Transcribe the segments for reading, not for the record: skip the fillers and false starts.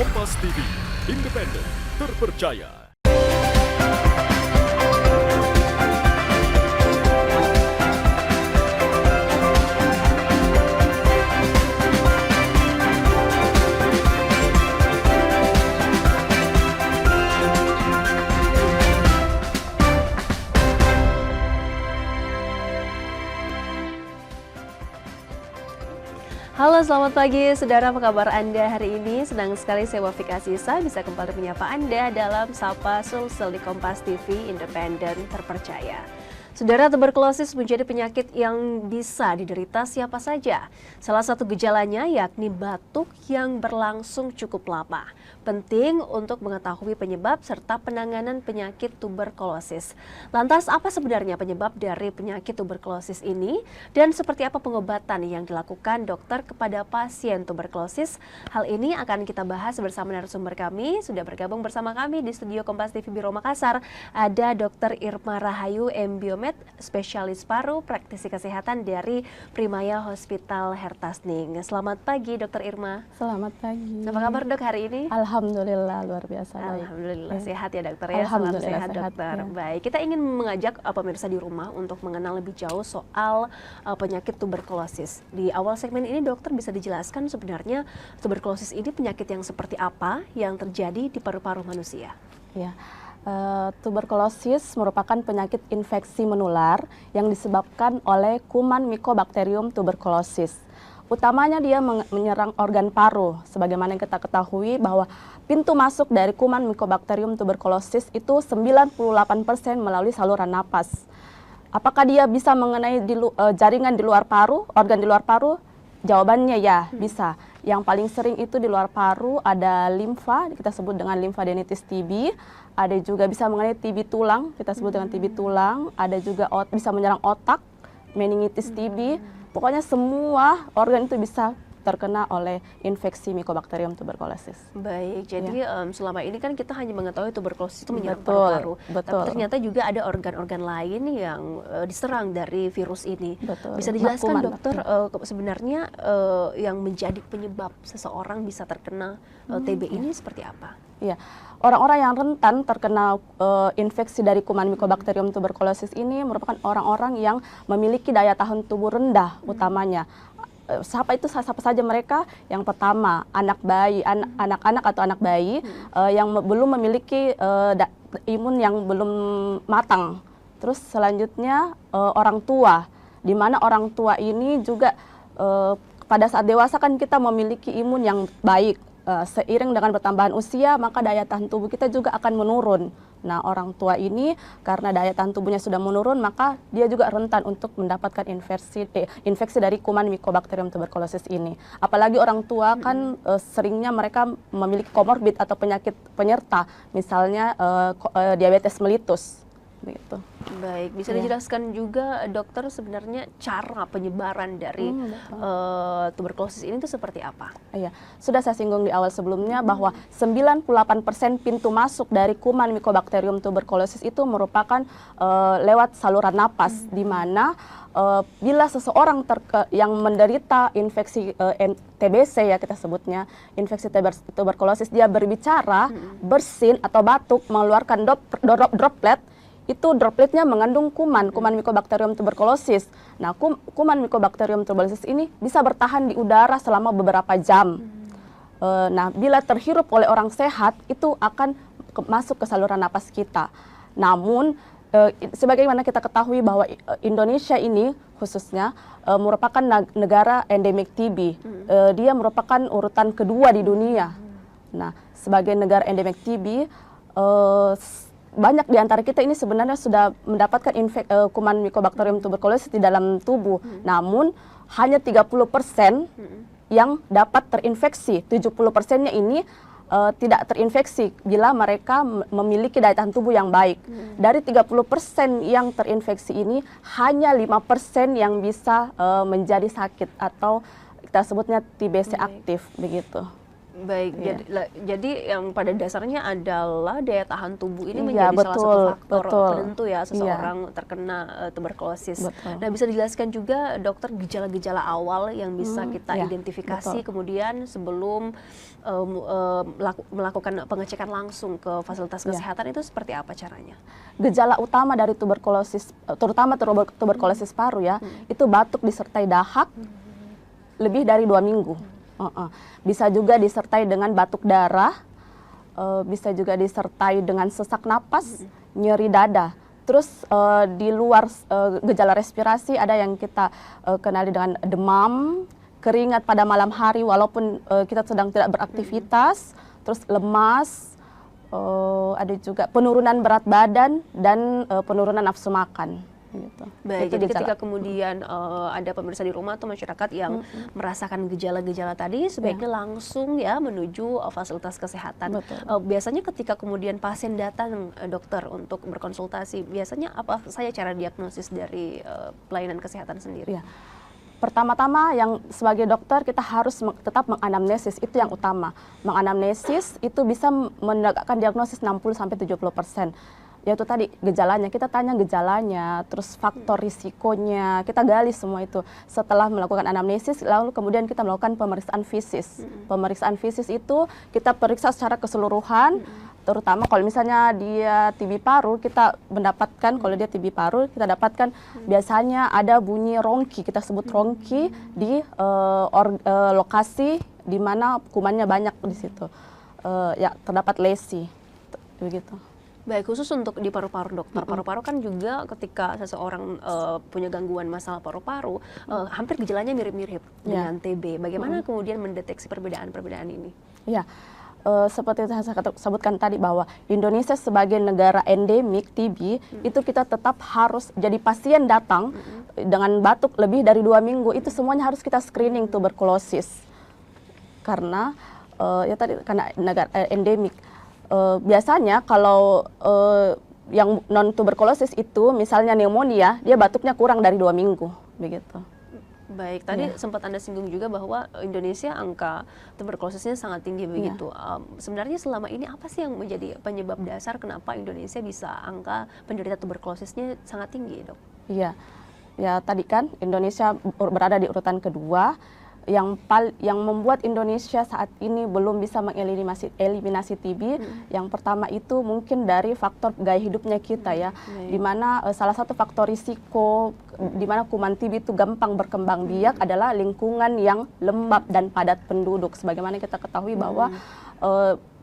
Kompas TV, independen, terpercaya. Halo, selamat pagi saudara, apa kabar Anda hari ini? Senang sekali saya Wafik Asisa bisa kembali menyapa Anda dalam Sapa Sulsel di Kompas TV, independen, terpercaya. Saudara, tuberkulosis menjadi penyakit yang bisa diderita siapa saja. Salah satu gejalanya yakni batuk yang berlangsung cukup lama. Penting untuk mengetahui penyebab serta penanganan penyakit tuberkulosis. Lantas, apa sebenarnya penyebab dari penyakit tuberkulosis ini? Dan seperti apa pengobatan yang dilakukan dokter kepada pasien tuberkulosis? Hal ini akan kita bahas bersama narasumber kami. Sudah bergabung bersama kami di studio Kompas TV Biro Makassar. Ada Dr. Irma Rahayu, M.Biomed, spesialis paru, praktisi kesehatan dari Primaya Hospital Hertasning. Selamat pagi, Dr. Irma. Selamat pagi. Apa kabar dok hari ini? Alhamdulillah luar biasa. Alhamdulillah baik. sehat ya dokter ya. Salam sehat dokter. Ya. Baik, kita ingin mengajak pemirsa di rumah untuk mengenal lebih jauh soal penyakit tuberkulosis. Di awal segmen ini dokter bisa dijelaskan sebenarnya tuberkulosis ini penyakit yang seperti apa yang terjadi di paru-paru manusia? Ya. Tuberkulosis merupakan penyakit infeksi menular yang disebabkan oleh kuman Mycobacterium tuberculosis. Utamanya dia menyerang organ paru. Sebagaimana yang kita ketahui bahwa pintu masuk dari kuman Mycobacterium tuberculosis itu 98% melalui saluran napas. Apakah dia bisa mengenai jaringan di luar paru, organ di luar paru? Jawabannya ya, bisa. Yang paling sering itu di luar paru ada limfa, kita sebut dengan lymphadenitis TB. Ada juga bisa mengenai TB tulang, kita sebut dengan TB tulang. Ada juga bisa menyerang otak, meningitis TB. Pokoknya semua organ itu bisa terkena oleh infeksi Mycobacterium tuberculosis. Baik, jadi selama ini kan kita hanya mengetahui tuberkulosis itu menyerang Betul, paru-paru. betul. Tapi ternyata juga ada organ-organ lain yang diserang dari virus ini. Betul. Bisa dijelaskan Kuman dokter sebenarnya yang menjadi penyebab seseorang bisa terkena TB ini seperti apa? Iya, orang-orang yang rentan terkena infeksi dari kuman Mycobacterium tuberculosis ini merupakan orang-orang yang memiliki daya tahan tubuh rendah utamanya. Siapa saja mereka? Yang pertama, anak bayi, anak-anak atau anak bayi yang belum memiliki imun yang belum matang. Terus selanjutnya orang tua, di mana orang tua ini juga pada saat dewasa kan kita memiliki imun yang baik. Seiring dengan pertambahan usia, maka daya tahan tubuh kita juga akan menurun. Nah, orang tua ini karena daya tahan tubuhnya sudah menurun, maka dia juga rentan untuk mendapatkan infeksi dari kuman Mycobacterium tuberculosis ini. Apalagi orang tua kan seringnya mereka memiliki komorbid atau penyakit penyerta, misalnya diabetes mellitus. Begitu. Baik, bisa dijelaskan juga dokter sebenarnya cara penyebaran dari tuberkulosis ini itu seperti apa? Iya, sudah saya singgung di awal sebelumnya bahwa 98% pintu masuk dari kuman Mycobacterium tuberculosis itu merupakan lewat saluran napas, di mana bila seseorang yang menderita infeksi TBC ya kita sebutnya, infeksi tuberkulosis, dia berbicara, bersin atau batuk, mengeluarkan droplet, itu dropletnya mengandung kuman Mycobacterium tuberculosis. Nah, kuman Mycobacterium tuberculosis ini bisa bertahan di udara selama beberapa jam. Nah, bila terhirup oleh orang sehat, itu akan masuk ke saluran napas kita. Namun, sebagaimana kita ketahui bahwa Indonesia ini khususnya merupakan negara endemik TB. Dia merupakan urutan kedua di dunia. Nah, sebagai negara endemik TB, banyak di antara kita ini sebenarnya sudah mendapatkan kuman Mycobacterium tuberculosis di dalam tubuh. Namun hanya 30% yang dapat terinfeksi. 70%-nya ini tidak terinfeksi bila mereka memiliki daya tahan tubuh yang baik. Dari 30% yang terinfeksi ini hanya 5% yang bisa menjadi sakit atau kita sebutnya TBC aktif begitu. Baik, Iya. jadi yang pada dasarnya adalah daya tahan tubuh ini Iya, menjadi salah satu betul, faktor betul. penentu ya Iya. seseorang terkena tuberkulosis. Betul. Nah, bisa dijelaskan juga dokter gejala-gejala awal yang bisa kita ya, identifikasi betul. kemudian sebelum melakukan pengecekan langsung ke fasilitas Iya. kesehatan itu seperti apa caranya? Gejala utama dari tuberkulosis, terutama tuberkulosis paru ya, itu batuk disertai dahak lebih dari 2 minggu. Bisa juga disertai dengan batuk darah, bisa juga disertai dengan sesak napas, nyeri dada. Terus di luar gejala respirasi ada yang kita kenali dengan demam, keringat pada malam hari walaupun kita sedang tidak beraktivitas, terus lemas, ada juga penurunan berat badan dan penurunan nafsu makan. Gitu. Baik, Itu jadi gejala. ketika kemudian ada pemirsa di rumah atau masyarakat yang merasakan gejala-gejala tadi, sebaiknya langsung ya menuju fasilitas kesehatan. Betul. Biasanya ketika kemudian pasien datang dokter untuk berkonsultasi, biasanya apa saya cara diagnosis dari pelayanan kesehatan sendiri? Ya. Pertama-tama yang sebagai dokter kita harus tetap menganamnesis, itu yang utama. Menganamnesis itu bisa menegakkan diagnosis 60-70%. Yaitu tadi gejalanya, kita tanya gejalanya, terus faktor risikonya, kita gali semua itu. Setelah melakukan anamnesis, lalu kemudian kita melakukan pemeriksaan fisis. Pemeriksaan fisis itu kita periksa secara keseluruhan, terutama kalau misalnya dia TB paru, kita mendapatkan, kalau dia TB paru, kita dapatkan biasanya ada bunyi rongki, kita sebut rongki di lokasi di mana kumannya banyak di situ. Ya, terdapat lesi, begitu. Baik, khusus untuk di paru-paru dokter, paru-paru kan juga ketika seseorang punya gangguan masalah paru-paru, hampir gejalanya mirip-mirip dengan TB. Bagaimana kemudian mendeteksi perbedaan-perbedaan ini? Ya, seperti yang saya sebutkan tadi bahwa Indonesia sebagai negara endemik TB, itu kita tetap harus, jadi pasien datang dengan batuk lebih dari 2 minggu, itu semuanya harus kita screening tuberkulosis. Karena, ya tadi, karena negara endemik. Biasanya kalau yang non tuberkulosis itu misalnya pneumonia, dia batuknya kurang dari 2 minggu, begitu. Baik, tadi sempat Anda singgung juga bahwa Indonesia angka tuberkulosisnya sangat tinggi begitu. Sebenarnya selama ini apa sih yang menjadi penyebab dasar kenapa Indonesia bisa angka penderita tuberkulosisnya sangat tinggi, Dok? Iya, ya tadi kan Indonesia berada di urutan kedua. Yang membuat Indonesia saat ini belum bisa eliminasi TB, yang pertama itu mungkin dari faktor gaya hidupnya kita ya, di mana salah satu faktor risiko di mana kuman TB itu gampang berkembang biak adalah lingkungan yang lembab dan padat penduduk. Sebagaimana kita ketahui bahwa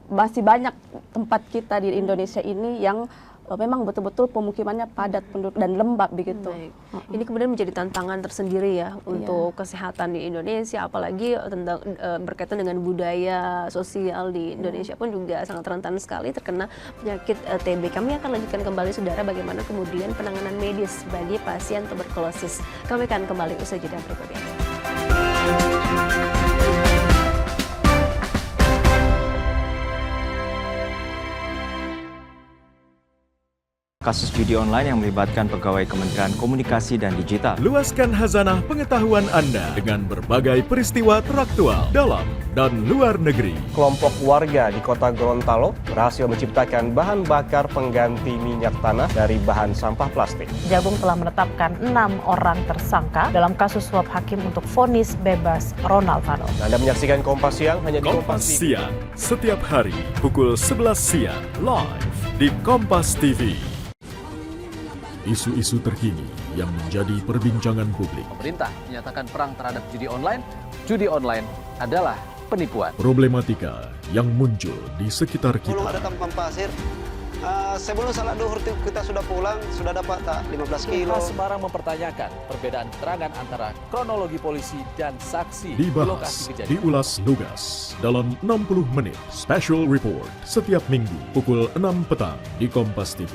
masih banyak tempat kita di Indonesia ini yang memang betul-betul pemukimannya padat penduduk dan lembab begitu. Baik. Ini kemudian menjadi tantangan tersendiri ya untuk kesehatan di Indonesia, apalagi tentang berkaitan dengan budaya sosial di Indonesia pun juga sangat rentan sekali terkena penyakit TB. Kami akan lanjutkan kembali saudara bagaimana kemudian penanganan medis bagi pasien tuberkulosis. Kami akan kembali usai jeda berikut ini. Kasus judi online yang melibatkan pegawai Kementerian Komunikasi dan Digital. Luaskan khazanah pengetahuan Anda dengan berbagai peristiwa teraktual dalam dan luar negeri. Kelompok warga di kota Gorontalo berhasil menciptakan bahan bakar pengganti minyak tanah dari bahan sampah plastik. Jagung telah menetapkan 6 orang tersangka dalam kasus suap hakim untuk vonis bebas Ronald Fano. Anda menyaksikan Kompas Siang hanya di Kompas Siang, setiap hari pukul 11 siang, live di Kompas TV. Isu-isu terkini yang menjadi perbincangan publik. Pemerintah menyatakan perang terhadap judi online. Judi online adalah penipuan. Problematika yang muncul di sekitar Belum kita. ada tampang pasir. Sebelum salat duhur kita sudah pulang, sudah dapat 15 kilo. Semarang mempertanyakan perbedaan keterangan antara kronologi polisi dan saksi di lokasi Dibahas, kejadian. diulas lugas dalam 60 menit special report setiap minggu pukul 6 petang di Kompas TV.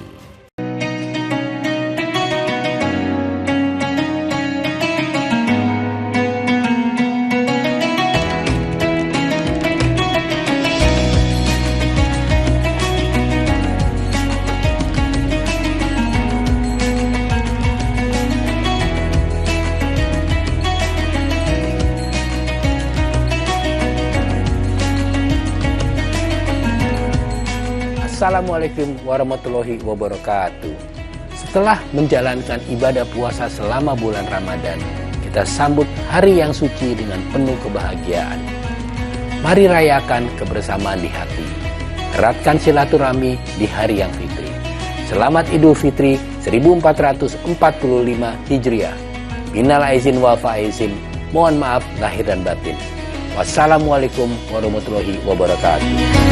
Wassalamualaikum warahmatullahi wabarakatuh. Setelah menjalankan ibadah puasa selama bulan Ramadan, kita sambut hari yang suci dengan penuh kebahagiaan. Mari rayakan kebersamaan di hati. Eratkan silaturahmi di hari yang fitri. Selamat Idul Fitri 1445 Hijriah. Minal aizin wal faizin. Mohon maaf lahir dan batin. Wassalamualaikum warahmatullahi wabarakatuh.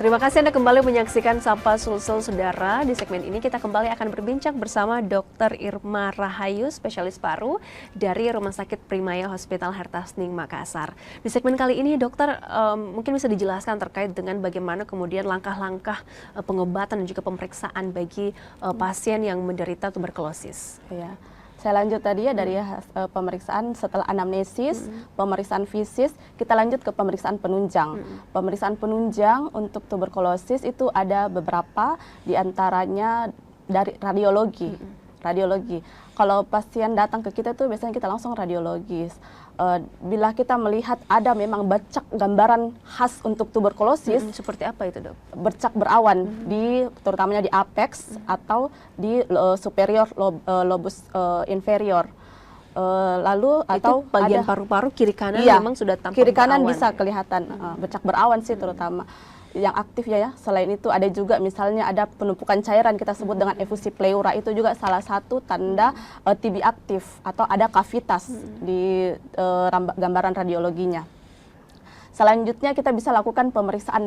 Terima kasih Anda kembali menyaksikan Sapa Sulsel Saudara. Di segmen ini kita kembali akan berbincang bersama Dr. Irma Rahayu, spesialis paru dari Rumah Sakit Primaya Hospital Hertasning Makassar. Di segmen kali ini dokter mungkin bisa dijelaskan terkait dengan bagaimana kemudian langkah-langkah pengobatan dan juga pemeriksaan bagi pasien yang menderita tuberkulosis. Ya. Saya lanjut tadi ya dari pemeriksaan setelah anamnesis, pemeriksaan fisik, kita lanjut ke pemeriksaan penunjang. Pemeriksaan penunjang untuk tuberkulosis itu ada beberapa, diantaranya dari radiologi. Radiologi. Kalau pasien datang ke kita tuh biasanya kita langsung radiologis. Bila kita melihat ada memang bercak gambaran khas untuk tuberkulosis, seperti apa itu dok? Bercak berawan terutamanya di apex atau di superior lobus inferior. Lalu itu atau bagian ada paru-paru kiri kanan memang sudah tampak kiri kanan berawan. bisa kelihatan bercak berawan sih terutama. Yang aktif ya. Selain itu ada juga misalnya ada penumpukan cairan kita sebut dengan efusi pleura, itu juga salah satu tanda TB aktif atau ada kavitas di gambaran radiologinya. Selanjutnya kita bisa lakukan pemeriksaan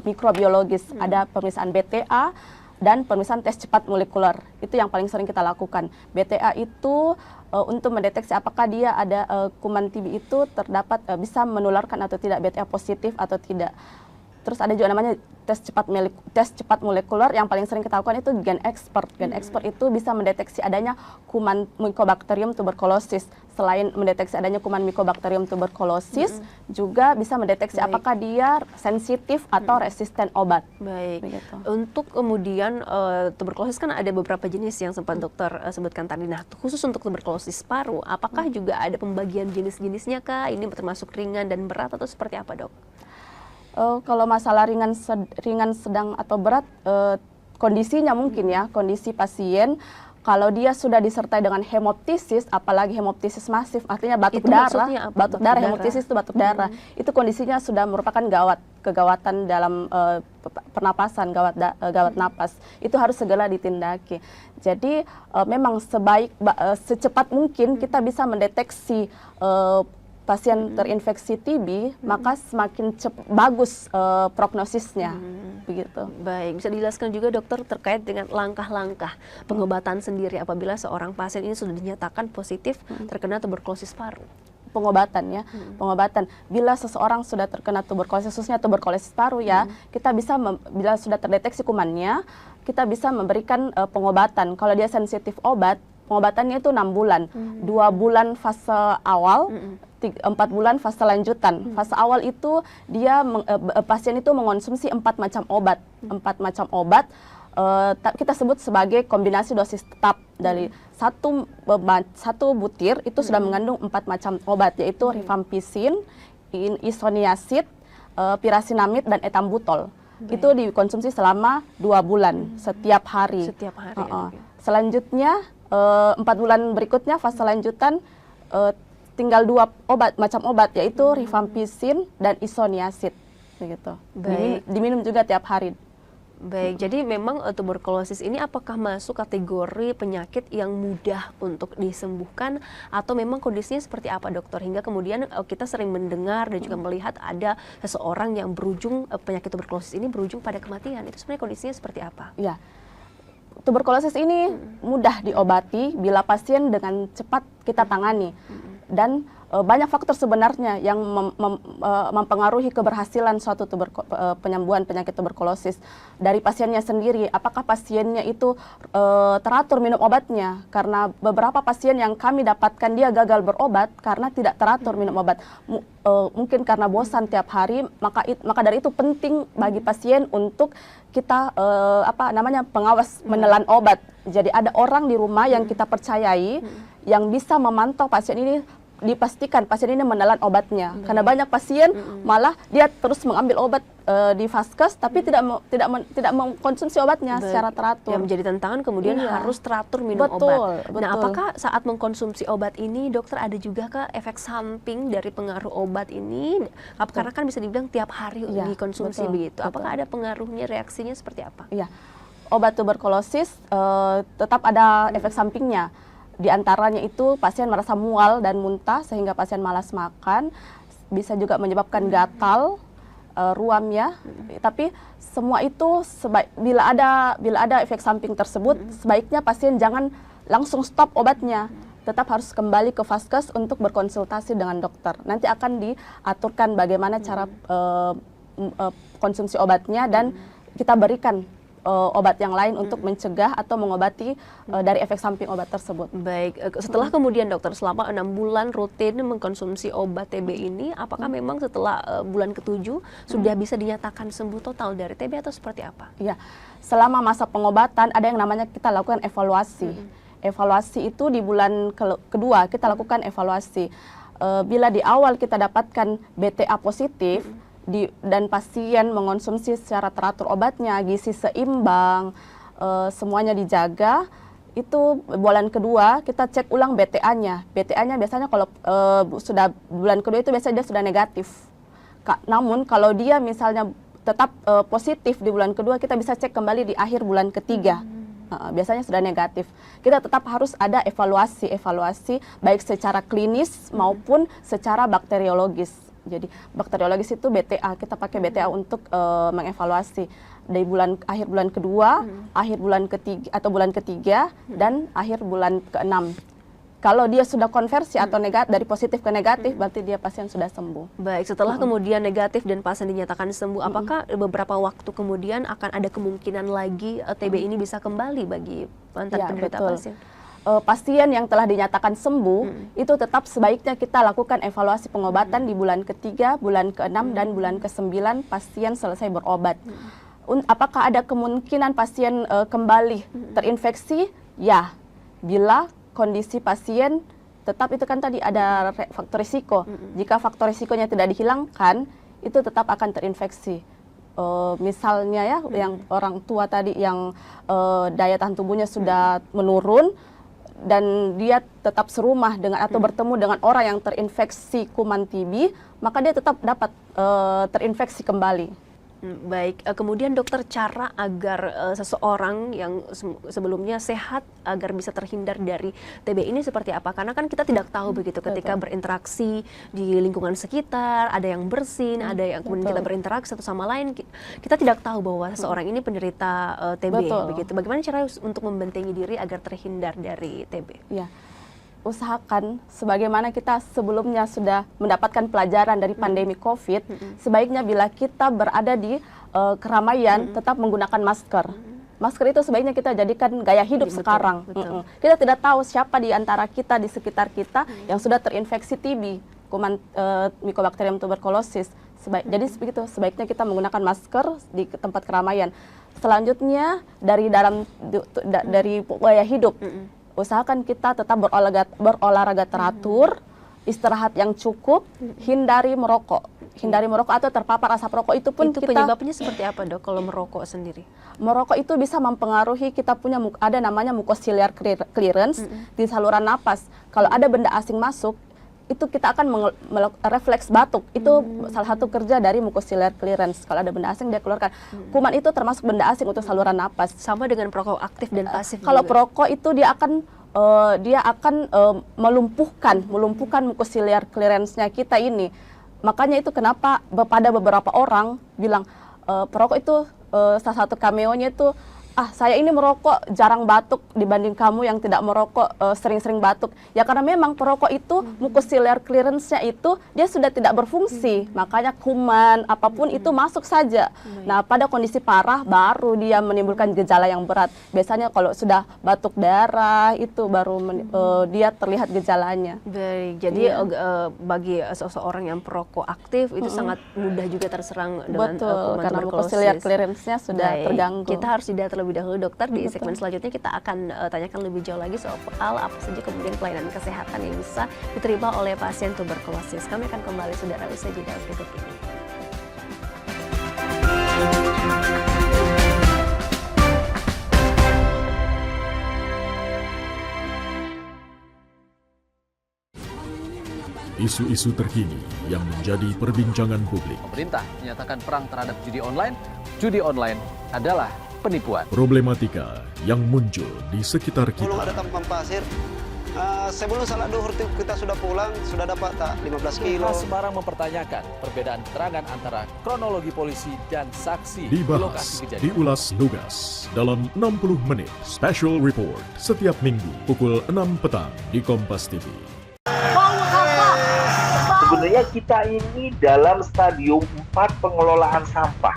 mikrobiologis, ada pemeriksaan BTA dan pemeriksaan tes cepat molekuler. Itu yang paling sering kita lakukan. BTA itu untuk mendeteksi apakah dia ada kuman TB itu terdapat bisa menularkan atau tidak, BTA positif atau tidak. Terus ada juga namanya tes cepat molekuler yang paling sering kita lakukan itu gen expert. Gen expert itu bisa mendeteksi adanya kuman Mycobacterium tuberculosis. Selain mendeteksi adanya kuman Mycobacterium tuberculosis, juga bisa mendeteksi apakah dia sensitif atau resisten obat. Baik. Begitu. Untuk kemudian tuberkulosis kan ada beberapa jenis yang sempat dokter sebutkan tadi. Nah, khusus untuk tuberkulosis paru, apakah juga ada pembagian jenis-jenisnya kah? Ini termasuk ringan dan berat atau seperti apa, dok? Kalau masalah ringan, sedang atau berat, kondisinya mungkin ya, kondisi pasien kalau dia sudah disertai dengan hemoptisis, apalagi hemoptisis masif, artinya batuk darah, batuk darah, hemoptisis itu batuk darah, itu kondisinya sudah merupakan kegawatan dalam pernapasan, gawat napas, itu harus segera ditindaki. Jadi memang secepat mungkin kita bisa mendeteksi pasien terinfeksi TB, maka semakin bagus prognosisnya, begitu. Baik, bisa dijelaskan juga dokter terkait dengan langkah-langkah pengobatan sendiri apabila seorang pasien ini sudah dinyatakan positif terkena tuberkulosis paru. Pengobatan ya, pengobatan. Bila seseorang sudah terkena tuberkulosis, khususnya tuberkulosis paru ya, kita bisa bila sudah terdeteksi kumannya, kita bisa memberikan pengobatan. Kalau dia sensitif obat, pengobatannya itu 6 bulan, 2 bulan fase awal, 4 bulan fase lanjutan. Fase awal itu dia pasien itu mengonsumsi 4 macam obat. 4 macam obat kita sebut sebagai kombinasi dosis tetap. Dari satu butir itu sudah mengandung 4 macam obat, yaitu rifampicin, isoniazid, pirasinamid dan etambutol. Itu dikonsumsi selama 2 bulan setiap hari. Selanjutnya 4 bulan berikutnya fase lanjutan tinggal 2 macam obat, yaitu rifampicin dan isoniazid, begitu. Diminum juga tiap hari. Baik, jadi memang tuberkulosis ini apakah masuk kategori penyakit yang mudah untuk disembuhkan atau memang kondisinya seperti apa, dokter? Hingga kemudian kita sering mendengar dan juga melihat ada seseorang yang penyakit tuberkulosis ini berujung pada kematian. Itu sebenarnya kondisinya seperti apa? Ya, tuberkulosis ini mudah diobati bila pasien dengan cepat kita tangani. Dan banyak faktor sebenarnya yang mempengaruhi keberhasilan suatu penyembuhan penyakit tuberkulosis. Dari pasiennya sendiri, apakah pasiennya itu teratur minum obatnya? Karena beberapa pasien yang kami dapatkan dia gagal berobat karena tidak teratur minum obat. Mungkin karena bosan tiap hari, maka dari itu penting bagi pasien untuk kita pengawas menelan obat. Jadi ada orang di rumah yang kita percayai yang bisa memantau pasien ini, dipastikan pasien ini menelan obatnya. Karena banyak pasien malah dia terus mengambil obat di vaskes tapi tidak mengkonsumsi obatnya secara teratur. Yang menjadi tantangan kemudian harus teratur minum obat. Nah, apakah saat mengkonsumsi obat ini, dokter, ada juga efek samping dari pengaruh obat ini? Karena kan bisa dibilang tiap hari dikonsumsi begitu. Apakah ada pengaruhnya, reaksinya seperti apa? Iya, obat tuberkulosis tetap ada efek sampingnya. Di antaranya itu pasien merasa mual dan muntah sehingga pasien malas makan, bisa juga menyebabkan gatal, ruam ya. Tapi semua itu bila ada efek samping tersebut, sebaiknya pasien jangan langsung stop obatnya. Tetap harus kembali ke vaskes untuk berkonsultasi dengan dokter. Nanti akan diaturkan bagaimana cara konsumsi obatnya dan kita berikan obat yang lain untuk mencegah atau mengobati dari efek samping obat tersebut. Baik, setelah kemudian dokter selama 6 bulan rutin mengkonsumsi obat TB ini, apakah memang setelah bulan ke-7 sudah bisa dinyatakan sembuh total dari TB atau seperti apa? Iya, selama masa pengobatan ada yang namanya kita lakukan evaluasi. Evaluasi itu di bulan kedua kita lakukan evaluasi. Bila di awal kita dapatkan BTA positif, dan pasien mengonsumsi secara teratur obatnya, gizi seimbang, semuanya dijaga, itu bulan kedua kita cek ulang BTA-nya. BTA-nya biasanya kalau sudah bulan kedua itu biasanya dia sudah negatif. Namun kalau dia misalnya tetap positif di bulan kedua, kita bisa cek kembali di akhir bulan ketiga. Biasanya sudah negatif. Kita tetap harus ada evaluasi baik secara klinis maupun secara bakteriologis. Jadi bakteriologis itu BTA, kita pakai BTA untuk mengevaluasi dari akhir bulan kedua, akhir bulan ketiga atau bulan ketiga dan akhir bulan ke-6. Kalau dia sudah konversi atau dari positif ke negatif, berarti dia pasien sudah sembuh. Baik, setelah kemudian negatif dan pasien dinyatakan sembuh, apakah beberapa waktu kemudian akan ada kemungkinan lagi TB ini bisa kembali bagi mantan penderita pasien? Pasien yang telah dinyatakan sembuh itu tetap sebaiknya kita lakukan evaluasi pengobatan di bulan ketiga, bulan ke-6 dan bulan ke-9 pasien selesai berobat. Apakah ada kemungkinan pasien kembali terinfeksi? Ya, bila kondisi pasien tetap itu kan tadi ada faktor risiko. Jika faktor risikonya tidak dihilangkan, itu tetap akan terinfeksi. Misalnya ya, yang orang tua tadi yang daya tahan tubuhnya sudah menurun, dan dia tetap serumah dengan atau bertemu dengan orang yang terinfeksi kuman TB, maka dia tetap dapat terinfeksi kembali. Baik, kemudian dokter, cara agar seseorang yang sebelumnya sehat agar bisa terhindar dari TB ini seperti apa? Karena kan kita tidak tahu begitu ketika berinteraksi di lingkungan sekitar, ada yang bersin, ada yang kemudian kita berinteraksi satu sama lain, kita tidak tahu bahwa seseorang ini penderita TB begitu. Bagaimana cara untuk membentengi diri agar terhindar dari TB? Ya, usahakan sebagaimana kita sebelumnya sudah mendapatkan pelajaran dari pandemi COVID, sebaiknya bila kita berada di keramaian tetap menggunakan masker. Masker itu sebaiknya kita jadikan gaya hidup sekarang. Kita tidak tahu siapa di antara kita, di sekitar kita yang sudah terinfeksi TB, kuman Mycobacterium tuberculosis. Jadi begitu, sebaiknya kita menggunakan masker di tempat keramaian. Selanjutnya dari gaya hidup. Usahakan kita tetap berolahraga teratur, istirahat yang cukup, hindari merokok. Hindari merokok atau terpapar asap rokok itu pun penyebabnya seperti apa, Dok, kalau merokok sendiri? Merokok itu bisa mempengaruhi kita punya ada namanya mucociliar clearance di saluran napas. Kalau ada benda asing masuk, itu kita akan refleks batuk. Itu salah satu kerja dari mucociliar clearance. Kalau ada benda asing dia keluarkan. Kuman itu termasuk benda asing untuk saluran napas. Sama dengan perokok aktif dan pasif. Kalau perokok itu dia akan melumpuhkan mucociliar clearance-nya kita ini. Makanya itu kenapa pada beberapa orang bilang perokok itu salah satu cameo-nya itu saya ini merokok jarang batuk dibanding kamu yang tidak merokok sering-sering batuk. Ya karena memang perokok itu mucociliary clearance-nya itu dia sudah tidak berfungsi, makanya kuman apapun itu masuk saja. Nah pada kondisi parah baru dia menimbulkan gejala yang berat. Biasanya kalau sudah batuk darah itu baru dia terlihat gejalanya. Baik, jadi bagi seseorang yang perokok aktif itu sangat mudah juga terserang dengan kuman karena tuberkulosis. mucociliary clearance-nya sudah terganggu. Kita harus jeda terlebih dahulu dokter. Di segmen selanjutnya kita akan tanyakan lebih jauh lagi soal apa saja kemudian pelayanan kesehatan yang bisa diterima oleh pasien tuberkulosis. Kami akan kembali saudara usai jeda berikut ini. Isu-isu terkini yang menjadi perbincangan publik. Pemerintah menyatakan perang terhadap judi online. Judi online adalah penipuan. Problematika yang muncul di sekitar Belum ada kita. tampang pasir. Sebelum salat duhur kita sudah pulang, sudah dapat tak 15 kilo. Polres Semarang mempertanyakan perbedaan keterangan antara kronologi polisi dan saksi di Dibahas, lokasi kejadian. diulas lugas dalam 60 menit Special Report setiap minggu pukul 6 petang di Kompas TV. Sebenarnya kita ini dalam stadium 4 pengelolaan sampah.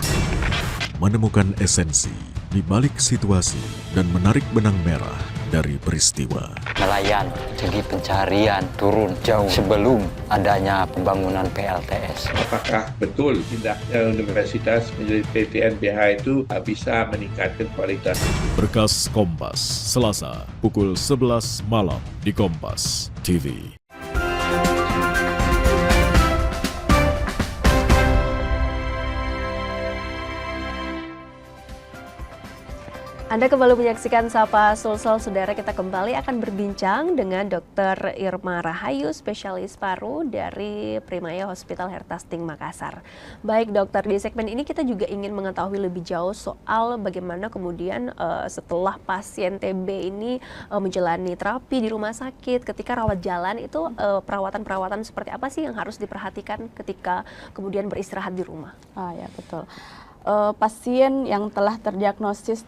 Menemukan esensi di balik situasi dan menarik benang merah dari peristiwa. Nelayan segi pencarian turun jauh sebelum adanya pembangunan PLTS. Apakah betul tindaknya universitas menjadi PTNBH itu bisa meningkatkan kualitas? Berkas Kompas, Selasa, pukul 11 malam di Kompas TV. Anda kembali menyaksikan Sapa Sulsel, saudara. Kita kembali akan berbincang dengan Dr. Irma Rahayu, spesialis paru dari Primaya Hospital Hertasting Makassar. Baik dokter, di segmen ini kita juga ingin mengetahui lebih jauh soal bagaimana kemudian setelah pasien TB ini menjalani terapi di rumah sakit, ketika rawat jalan itu perawatan-perawatan seperti apa sih yang harus diperhatikan ketika kemudian beristirahat di rumah? Ya betul. Pasien yang telah terdiagnosis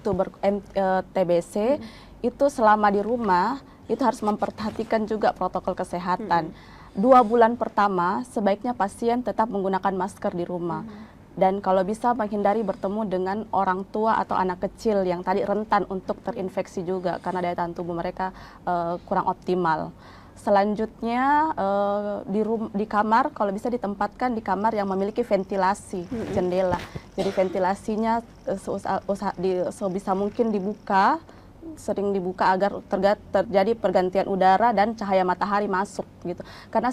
TBC itu selama di rumah itu harus memperhatikan juga protokol kesehatan. 2 bulan pertama sebaiknya pasien tetap menggunakan masker di rumah. Dan kalau bisa menghindari bertemu dengan orang tua atau anak kecil yang tadi rentan untuk terinfeksi juga karena daya tahan tubuh mereka kurang optimal. Selanjutnya di kamar kalau bisa ditempatkan di kamar yang memiliki ventilasi jendela. Jadi ventilasinya sebisa mungkin dibuka, sering dibuka agar terjadi pergantian udara dan cahaya matahari masuk gitu. Karena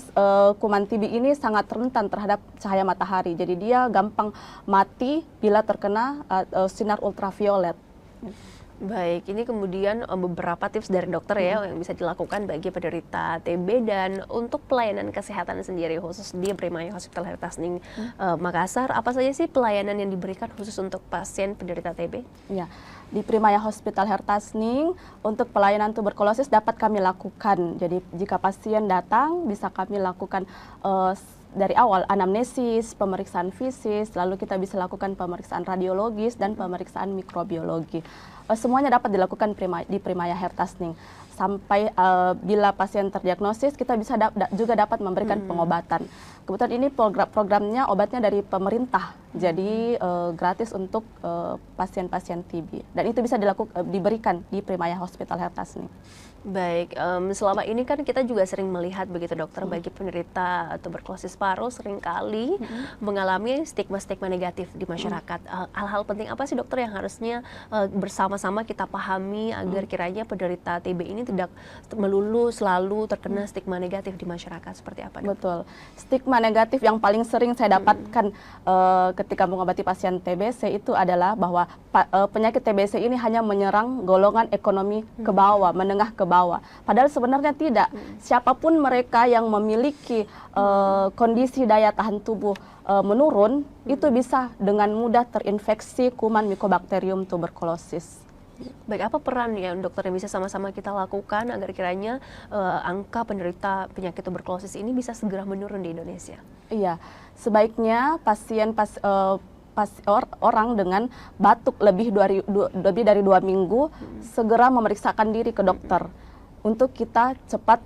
kuman TB ini sangat rentan terhadap cahaya matahari. Jadi dia gampang mati bila terkena sinar ultraviolet. Baik, ini kemudian beberapa tips dari dokter ya yang bisa dilakukan bagi penderita TB, dan untuk pelayanan kesehatan sendiri khusus di Primaya Hospital Hertasting Makassar, apa saja sih pelayanan yang diberikan khusus untuk pasien penderita TB? Ya, di Primaya Hospital Hertasting untuk pelayanan tuberkulosis dapat kami lakukan. Jadi jika pasien datang bisa kami lakukan dari awal anamnesis, pemeriksaan fisik, lalu kita bisa lakukan pemeriksaan radiologis dan pemeriksaan mikrobiologi. Semuanya dapat dilakukan di Primaya Hertasting. Sampai bila pasien terdiagnosis, kita bisa juga dapat memberikan pengobatan. Kebetulan ini programnya obatnya dari pemerintah, jadi gratis untuk pasien-pasien TB. Dan itu bisa diberikan di Primaya Hospital Hertasting. Baik, selama ini kan kita juga sering melihat begitu dokter, bagi penderita tuberkulosis paru seringkali mengalami stigma-stigma negatif di masyarakat. Hal-hal penting apa sih dokter yang harusnya bersama-sama kita pahami agar kiranya penderita TB ini tidak melulu selalu terkena stigma negatif di masyarakat, seperti apa dok? Betul, stigma negatif yang paling sering saya dapatkan ketika mengobati pasien TBC itu adalah bahwa penyakit TBC ini hanya menyerang golongan ekonomi ke bawah, menengah ke bawah. Padahal sebenarnya tidak. Siapapun mereka yang memiliki kondisi daya tahan tubuh menurun, itu bisa dengan mudah terinfeksi kuman Mycobacterium tuberculosis. Baik, apa peran yang dokter yang bisa sama-sama kita lakukan agar kiranya angka penderita penyakit tuberkulosis ini bisa segera menurun di Indonesia? Iya, sebaiknya orang dengan batuk lebih dari 2 minggu segera memeriksakan diri ke dokter untuk kita cepat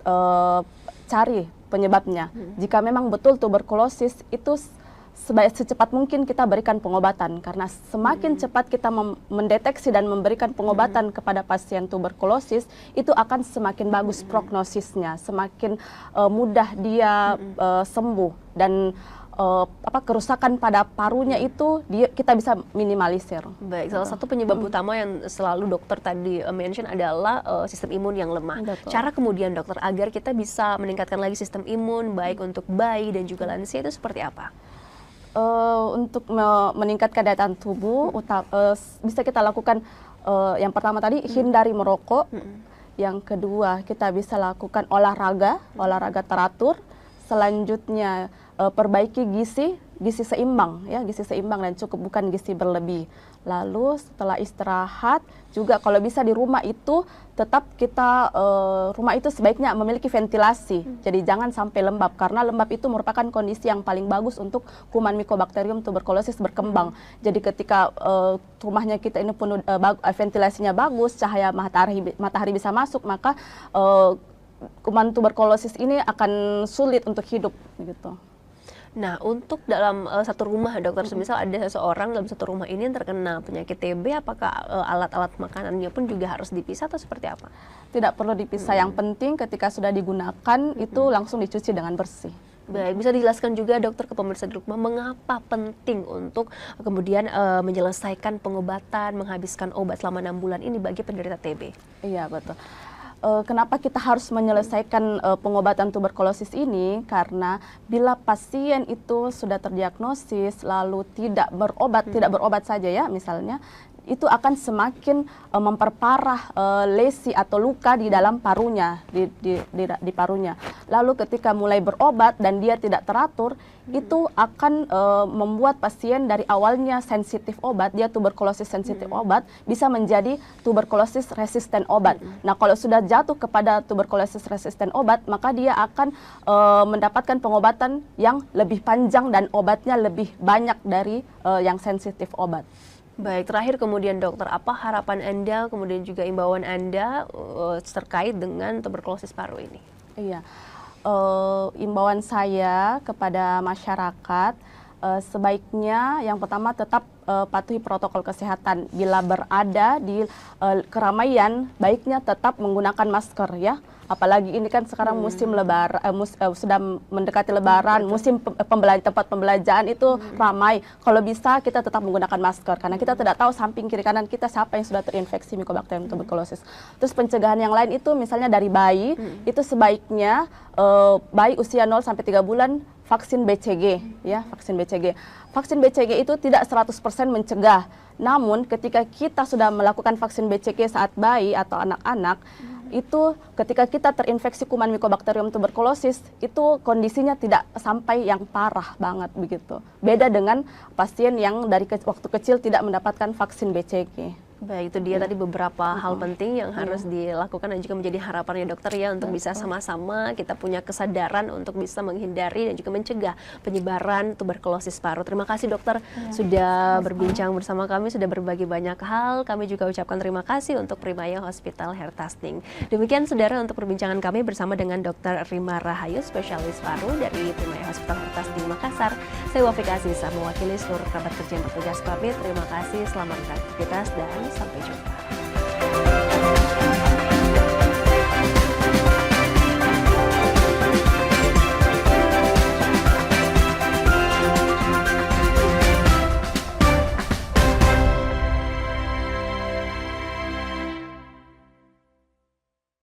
cari penyebabnya. Jika memang betul tuberkulosis, itu secepat mungkin kita berikan pengobatan, karena semakin cepat kita mendeteksi dan memberikan pengobatan kepada pasien tuberkulosis, itu akan semakin bagus prognosisnya, semakin mudah dia sembuh, dan kerusakan pada parunya itu kita bisa minimalisir. Baik, salah satu penyebab utama yang selalu dokter tadi mention adalah sistem imun yang lemah. Betul. Cara kemudian dokter agar kita bisa meningkatkan lagi sistem imun baik untuk bayi dan juga lansia itu seperti apa? Untuk meningkatkan daya tahan tubuh, bisa kita lakukan yang pertama tadi hindari merokok. Yang kedua, kita bisa lakukan olahraga teratur. Selanjutnya perbaiki gizi seimbang, ya, gizi seimbang dan cukup, bukan gizi berlebih. Lalu setelah istirahat juga kalau bisa di rumah itu tetap kita rumah itu sebaiknya memiliki ventilasi. Jadi jangan sampai lembab, karena lembab itu merupakan kondisi yang paling bagus untuk kuman Mycobacterium tuberculosis berkembang. Jadi ketika rumahnya kita ini penuh ventilasinya bagus, cahaya matahari bisa masuk, maka kuman tuberkulosis ini akan sulit untuk hidup gitu. Nah, untuk dalam satu rumah, dokter, semisal ada seseorang dalam satu rumah ini yang terkena penyakit TB, apakah alat-alat makanannya pun juga harus dipisah atau seperti apa? Tidak perlu dipisah, yang penting ketika sudah digunakan itu langsung dicuci dengan bersih. Baik, bisa dijelaskan juga dokter ke pemirsa di rumah mengapa penting untuk kemudian menyelesaikan pengobatan, menghabiskan obat selama 6 bulan ini bagi penderita TB? Iya, betul. Kenapa kita harus menyelesaikan pengobatan tuberkulosis ini? Karena bila pasien itu sudah terdiagnosis lalu tidak berobat saja, ya, misalnya, itu akan semakin memperparah lesi atau luka di dalam parunya, di parunya. Lalu ketika mulai berobat dan dia tidak teratur, itu akan membuat pasien dari awalnya sensitif obat, dia tuberkulosis sensitif obat, bisa menjadi tuberkulosis resisten obat. Nah, kalau sudah jatuh kepada tuberkulosis resisten obat, maka dia akan mendapatkan pengobatan yang lebih panjang dan obatnya lebih banyak dari yang sensitif obat. Baik, terakhir kemudian dokter, apa harapan Anda, kemudian juga imbauan Anda terkait dengan tuberkulosis paru ini? Iya, imbauan saya kepada masyarakat, sebaiknya yang pertama tetap patuhi protokol kesehatan. Bila berada di keramaian, baiknya tetap menggunakan masker, ya. Apalagi ini kan sekarang musim lebaran, sudah mendekati lebaran, musim tempat pembelajaran itu ramai. Kalau bisa kita tetap menggunakan masker, karena kita tidak tahu samping kiri kanan kita siapa yang sudah terinfeksi Mycobacterium tuberculosis. Terus pencegahan yang lain itu misalnya dari bayi, itu sebaiknya bayi usia 0 sampai 3 bulan vaksin BCG, ya, vaksin BCG. Vaksin BCG itu tidak 100% mencegah. Namun ketika kita sudah melakukan vaksin BCG saat bayi atau anak-anak, itu ketika kita terinfeksi kuman Mycobacterium tuberculosis, itu kondisinya tidak sampai yang parah banget begitu. Beda dengan pasien yang dari waktu kecil tidak mendapatkan vaksin BCG. Baik, itu dia tadi beberapa hal penting yang harus dilakukan dan juga menjadi harapannya dokter, ya, untuk bisa sama-sama kita punya kesadaran untuk bisa menghindari dan juga mencegah penyebaran tuberkulosis paru. Terima kasih dokter sudah berbincang bersama kami, sudah berbagi banyak hal. Kami juga ucapkan terima kasih untuk Primaya Hospital Hertasting. Demikian saudara untuk perbincangan kami bersama dengan Dr. Rima Rahayu, spesialis paru dari Primaya Hospital Hertasting Makassar. Saya Wafik Aziza mewakili seluruh kerabat kerja yang bertugas pamit. Terima kasih, selamat beraktivitas dan sampai jumpa.